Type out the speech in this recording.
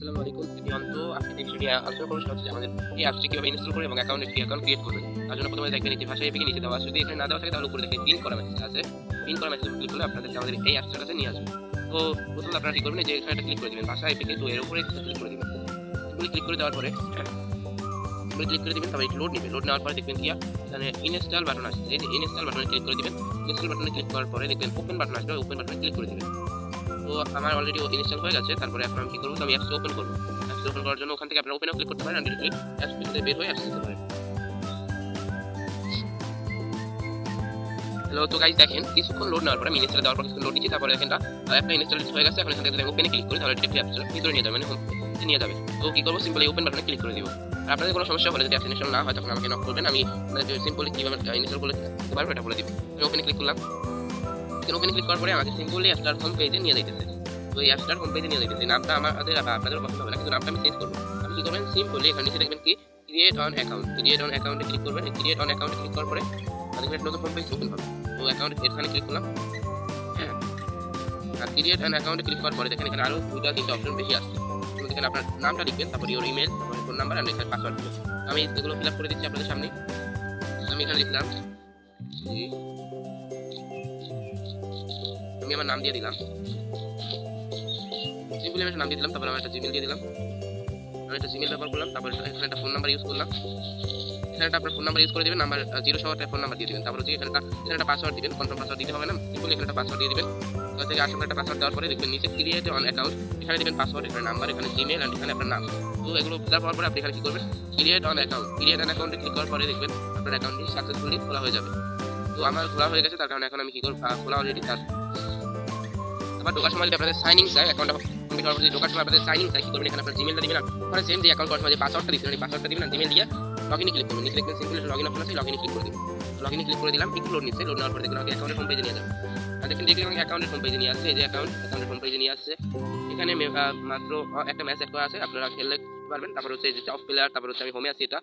আসসালামু আলাইকুম। অন্ত আজকে যে বিষয়টি আলোচনা করব সেটা হচ্ছে যে আমাদের এই অ্যাপসটি কিভাবে ইনস্টল করে এবং একটি অ্যাকাউন্ট ক্রিয়েট করবেন। তার জন্য প্রথমে দেখবেন নিচে ভাষা এপিকে নিচে দেওয়া আছে। যদি এখানে না দেওয়া থাকে তাহলে উপরে দেখেন পিন করা মেসেজ আছে। পিন করা মেসেজে ক্লিক করলে আপনাদেরকে আমাদের এই অ্যাপসটার কাছে নিয়ে আসবে। তো প্রথমে আপনারা কি করবেন যে এখানে একটা ক্লিক করে দিবেন ভাষা এপিকে, তো এর উপরে ক্লিক করে দিবেন। ক্লিক করে দেওয়ার পরে ক্লিক করে দিবেন, তারপর একটু লোড নেবে। লোড নেওয়ার পরে দেখবেন কি এখানে ইনস্টল বাটন আসছে। এই ইনস্টল বাটনে ক্লিক করে দিবেন। ইনস্টল বাটনে ক্লিক করার পরে দেখবেন ওপেন বাটন আসবে। ওপেন বাটনে ক্লিক করে দিবেন। তো আমার অলরেডি ইনস্টল হয়ে গেছে। তারপরে এখন আমি কি করব, আমি অ্যাপস ওপেন করব। অ্যাপস ওপেন করার জন্য ওখান থেকে আপনারা ওপেনও ক্লিক করতে পারেন, ডাইরেক্টলি অ্যাপস থেকে বের হয়ে অ্যাপস দিতে পারেন। হ্যালো, তো গাইস দেখেন কিছুক্ষণ লোড নেওয়ার পরে আমি ইনস্টল দেওয়ার পর কিছু লোড নিচ্ছি। তারপরে দেখেন অ্যাপটা ইনস্টল হয়ে গেছে। এখন এখান থেকে ওপেনে ক্লিক করি তাহলে ডিরেক্টলি অ্যাপসের ভিতরে নিয়ে যাবে, মানে হোম পেজে নিয়ে যাবে। তো কি করব, সিম্পলি ওপেন বাটনে ক্লিক করে দিব। আর আপনাদের কোনো সমস্যা হলে যদি অ্যাপস ইনস্টল না হয় তখন আমাকে নক করবেন, আমি সিম্পলি কিভাবে ইনস্টল করতে পারবো এটা বলে দিব। আমি ওপেনে ক্লিক করলাম। ওপেনে ক্লিক করার পরে আমাকে সিম্পলি অ্যাপসটার হোম পেজে নিয়ে যাইতেছে। তো এই অ্যাপসটার হোম পেজে নিয়ে যাইতেছে। নামটা আমাদের আপনাদের পছন্দ হবে না, কিন্তু নামটা আমি চেঞ্জ করবো। আপনি কি করবেন, সিম্পলি এখানে নিচে দেখবেন কি create on account. Create on অ্যাকাউন্টে ক্লিক করবেন। ক্রিয়েট অন অ্যাকাউন্টে ক্লিক করার পরে দেখবেন একটা নতুন হোম পেজ ওপেন হবে। তো অ্যাকাউন্ট এখানে ক্লিক করলাম। আর ক্রিয়েট অ্যান অ্যাকাউন্টে ক্লিক করার পরে দেখেন এখানে আরো দুইটা তিনটা অপশন বেশি আসছে। তো এখানে আপনার নামটা লিখবেন, তারপর ইওর ইমেল, তারপর ফোন নাম্বার আর এখানে পাসওয়ার্ড দিবেন। আমি এগুলো ফিল আপ করে দিচ্ছি আপনাদের সামনে। আমি এখানে লিখলাম আমি আমার নাম দিয়ে দিলাম, সিম্পলি আমি একটা নাম দিয়ে দিলাম। তারপর আমি একটা জিমেল দিয়ে দিলাম। আমি একটা জিমেল ব্যবহার করলাম। তারপর এখানে একটা ফোন নাম্বার ইউজ করলাম। এখানে একটা আপনার ফোন নাম্বার ইউজ করে দিবেন, নাম্বার 0 সহ একটা ফোন নাম্বার দিয়ে দিবেন। তারপর হচ্ছে এখানে একটা পাসওয়ার্ড দিবেন, কনফার্ম পাসওয়ার্ড দিতে হবে না, সিম্পলি এখানে একটা পাসওয়ার্ড দিয়ে দিবেন। তার থেকে আসলে একটা পাসওয়ার্ড দেওয়ার পরে দেখবেন নিচে ক্রিয়েট অন অ্যাকাউন্ট, এখানে দিবেন পাসওয়ার্ড, এখানে নাম্বার, এখানে জিমেল আর এখানে আপনার নাম। তো এগুলো ফিল আপ হওয়ার পরে আপনি এখানে কি করবেন, create on account. Create on অ্যাকাউন্টে ক্লিক করার পরে দেখবেন আপনার অ্যাকাউন্টটি সাকসেসফুলি খোলা হয়ে যাবে। তো আমার খোলা হয়ে গেছে, তার কারণে এখন আমি কি করব, খোলা অলরেডি। তার আবার ঢোকার সময় যদি আপনাদের সাইন ইন চাই, অ্যাকাউন্টটা কমপ্লিট হওয়ার পরে ঢোকার সময় আপনাদের সাইন ইন চাই, কি করবেন, এখানে আপনার জিমেলটা দিবেন। ওখানে সেম যে অ্যাকাউন্ট করার সময় যে পাসওয়ার্ডটা দিয়েছিলেন এই পাসওয়ার্ডটা দিবেন, জিমেল দিয়ে লগইনে ক্লিক করবেন। নিচে দেখবেন সিম্পলি লগইন অপশন আছে, লগইনে ক্লিক করে দিবেন। লগইনে ক্লিক করে দিলাম, একটু লোড নিচ্ছে। লোড নেওয়ার পরে দেখবেন আমাকে অ্যাকাউন্টের হোম পেজে নিয়ে যাবে। আর দেখেন আমাকে অ্যাকাউন্টের হোম পেজে নিয়ে আসছে। এই যে অ্যাকাউন্টের হোম পেজে নিয়ে আসছে। এখানে মাত্র একটা ম্যাচ একটা আছে, আপনারা খেলতে পারবেন। তারপর হচ্ছে এই যে টপ প্লেয়ার, তারপর হচ্ছে আমি হোমে আছি এটা,